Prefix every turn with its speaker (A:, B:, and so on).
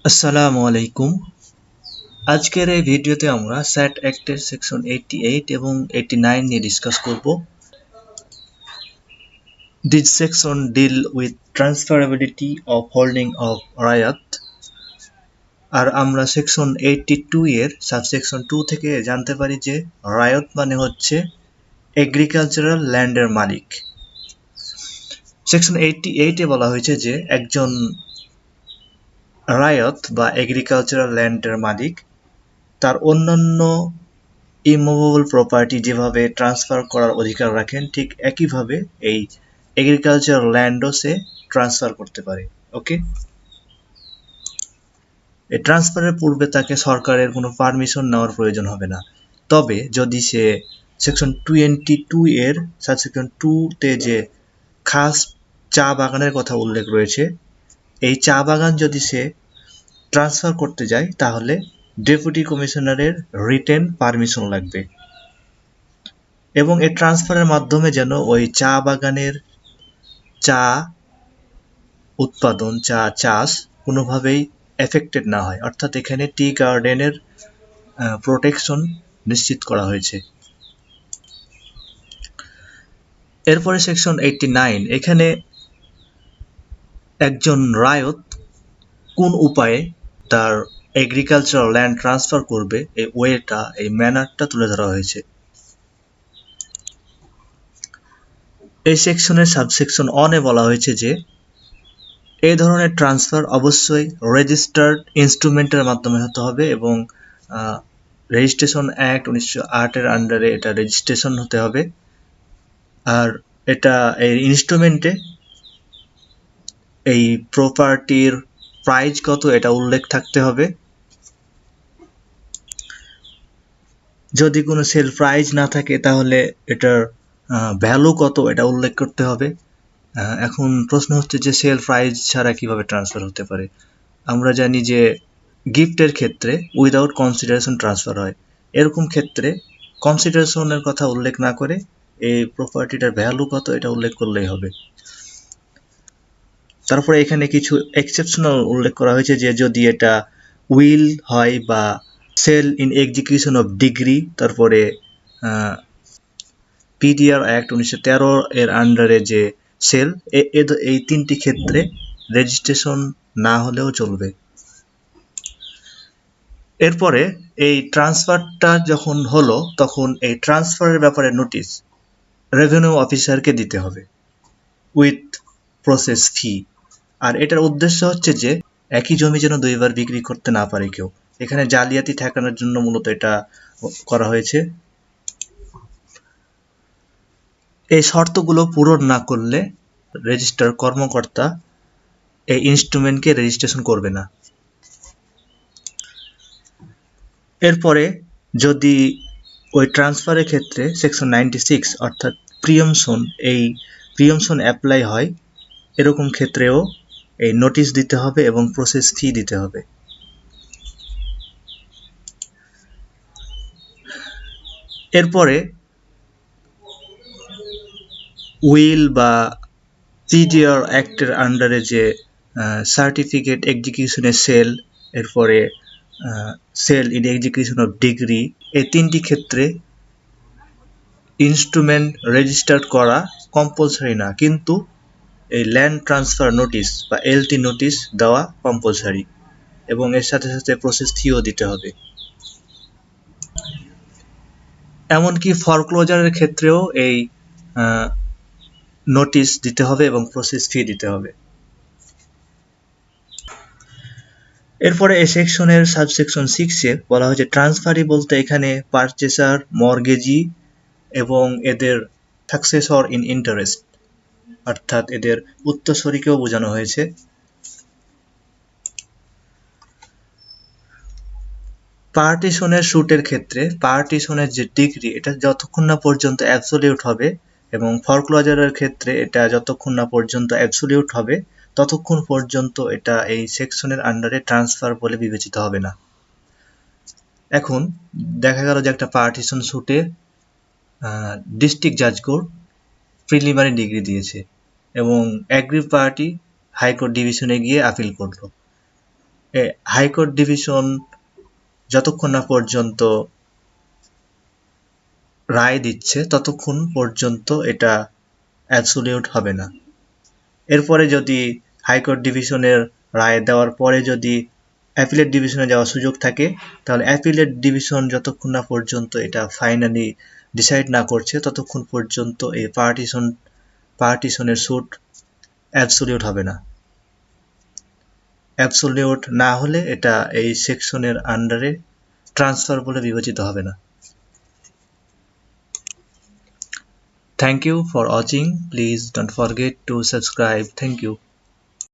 A: আসসালামু আলাইকুম। আজকের এই ভিডিওতে আমরা স্যাট অ্যাক্টের সেকশন 88 এবং 89 নিয়ে ডিসকাস করব। This section deal with transferability of holding of রায়ত। আর আমরা সেকশন 82 এর সাবসেকশন 2 থেকে জানতে পারি যে রায়ত মানে হচ্ছে এগ্রিকালচারাল ল্যান্ডের মালিক। সেকশন 88 এ বলা হয়েছে যে একজন রায়ত বা এগ্রিকালচারাল ল্যান্ডের মালিক তার অন্যান্য ইমুভেবল প্রপার্টি যেভাবে ট্রান্সফার করার অধিকার রাখেন, ঠিক একইভাবে এই এগ্রিকালচারাল ল্যান্ডও সে ট্রান্সফার করতে পারে। ওকে, এই ট্রান্সফারের পূর্বে তাকে সরকারের কোনো পারমিশন নেওয়ার প্রয়োজন হবে না। তবে যদি সে সেকশন 22 এর সাবসেকশন 2 তে যে খাস চা বাগানের কথা উল্লেখ রয়েছে, এই চা বাগান যদি সে ট্রান্সফার করতে যায় তাহলে ডেপুটি কমিশনারের রিটেন পারমিশন লাগবে এবং এই ট্রান্সফারের মাধ্যমে যেন ওই চা বাগানের চা উৎপাদন, চা চাষ কোনোভাবেই এফেক্টেড না হয়, অর্থাৎ এখানে টি গার্ডেনের প্রোটেকশন নিশ্চিত করা হয়েছে। এরপরে সেকশন 89, এখানে একজন রায়ত কোন উপায়ে তার এগ্রিকালচারাল ল্যান্ড ট্রান্সফার করবে এই ওয়েটা, এই ম্যানারটা তুলে ধরা হয়েছে। এই সেকশনের সাবসেকশন 1 এ বলা হয়েছে যে এই ধরনের ট্রান্সফার অবশ্যই রেজিস্টার্ড ইনস্ট্রুমেন্টের মাধ্যমে হতে হবে এবং রেজিস্ট্রেশন অ্যাক্ট 1908 এর আন্ডারে এটা রেজিস্ট্রেশন হতে হবে। আর এটা এই ইনস্ট্রুমেন্টে এই প্রপার্টির প্রাইস কত এটা উল্লেখ থাকতে হবে। যদি কোনো সেল প্রাইস না থাকে তাহলে এটার ভ্যালু কত এটা উল্লেখ করতে হবে। এখন প্রশ্ন হচ্ছে যে সেল প্রাইস ছাড়া কিভাবে ট্রান্সফার হতে পারে। আমরা জানি যে গিফটের ক্ষেত্রে উইদাউট কনসিডারেশন ট্রান্সফার হয়। এরকম ক্ষেত্রে কনসিডারেশনের কথা উল্লেখ না করে এই প্রপার্টিটার ভ্যালু কত এটা উল্লেখ করলেই হবে। তারপরে এখানে কিছু এক্সেপশনাল উল্লেখ করা হয়েছে যে যদি এটা উইল হয় বা sale in execution of decree, তারপরে পিডিআর অ্যাক্ট 1913 এর আন্ডারে যে সেল, এই তিনটি ক্ষেত্রে রেজিস্ট্রেশন না হলেও চলবে। এরপরে এই ট্রান্সফারটা যখন হলো তখন এই ট্রান্সফারের ব্যাপারে নোটিশ রেভিনিউ অফিসারকে দিতে হবে উইথ প্রসেস ফি। আর এটার উদ্দেশ্য হচ্ছে যে একই জমি যেন দুইবার বিক্রি করতে না পারে কেউ। এখানে জালিয়াতি ঠেকানোর জন্য মূলত এটা করা হয়েছে। এই শর্তগুলো পূরণ না করলে রেজিস্টার কর্মকর্তা এই ইনস্ট্রুমেন্টকে রেজিস্ট্রেশন করবে না। এরপরে যদি ওই ট্রান্সফারের ক্ষেত্রে সেকশন 96 অর্থাৎ প্রিয়মশন, এই প্রিয়মশন অ্যাপ্লাই হয়, এরকম ক্ষেত্রেও এই নোটিশ দিতে হবে এবং প্রসেস ফি দিতে হবে। এরপরে উইল বা পিডিআর অ্যাক্টের আন্ডারে যে সার্টিফিকেট এক্সিকিউশনের সেল, এরপরে sale in execution of decree, এই তিনটি ক্ষেত্রে ইনস্ট্রুমেন্ট রেজিস্টার্ড করা কম্পালসারি না, কিন্তু এই ল্যান্ড ট্রান্সফার নোটিশ বা এলটি নোটিশ দেওয়া কম্পালসারি এবং এর সাথে সাথে প্রসেস ফিও দিতে হবে। এমনকি ফরক্লোজারের ক্ষেত্রেও এই নোটিশ দিতে হবে এবং প্রসেস ফি দিতে হবে। এরপরে এই সেকশনের সাবসেকশন 6 এ বলা হয়েছে ট্রান্সফারি বলতে এখানে পারচেসার, মর্গেজি এবং এদের সাকসেসর ইন ইন্টারেস্ট, অর্থাৎ এদের উত্তরসূরিকেও বোঝানো হয়েছে। পার্টিশনের সুটের ক্ষেত্রে পার্টিশনের যে ডিগ্রি এটা যতক্ষণ না পর্যন্ত অ্যাবসোলিউট হবে এবং ফরক্লোজারের ক্ষেত্রে এটা যতক্ষণ না পর্যন্ত অ্যাবসোলিউট হবে ততক্ষণ পর্যন্ত এটা এই সেকশনের আন্ডারে ট্রান্সফার বলে বিবেচিত হবে না। এখন দেখা গেল যে একটা পার্টিশন সুটে ডিস্ট্রিক্ট জাজ কোর্ট প্রিলিমিনারি ডিগ্রি দিয়েছে এবং অ্যাগ্রিভ পার্টি হাইকোর্ট ডিভিশনে গিয়ে আপিল করলো। হাইকোর্ট ডিভিশন যতক্ষণ না পর্যন্ত রায় দিচ্ছে ততক্ষণ পর্যন্ত এটা অ্যাবসোলিউট হবে না। এরপরে যদি হাইকোর্ট ডিভিশনের রায় দেওয়ার পরে যদি অ্যাপিলেট ডিভিশনে যাওয়ার সুযোগ থাকে, তাহলে অ্যাপিলেট ডিভিশন যতক্ষণ না পর্যন্ত এটা ফাইনালি ডিসাইড না করছে ততক্ষণ পর্যন্ত এই পার্টিশনের সুট অ্যাবসোলিউট হবে না। অ্যাবসোলিউট না হলে এটা এই সেকশনের আন্ডারে ট্রান্সফার বলে বিবেচিত হবে না। Thank you for watching. Please don't forget to subscribe. Thank you.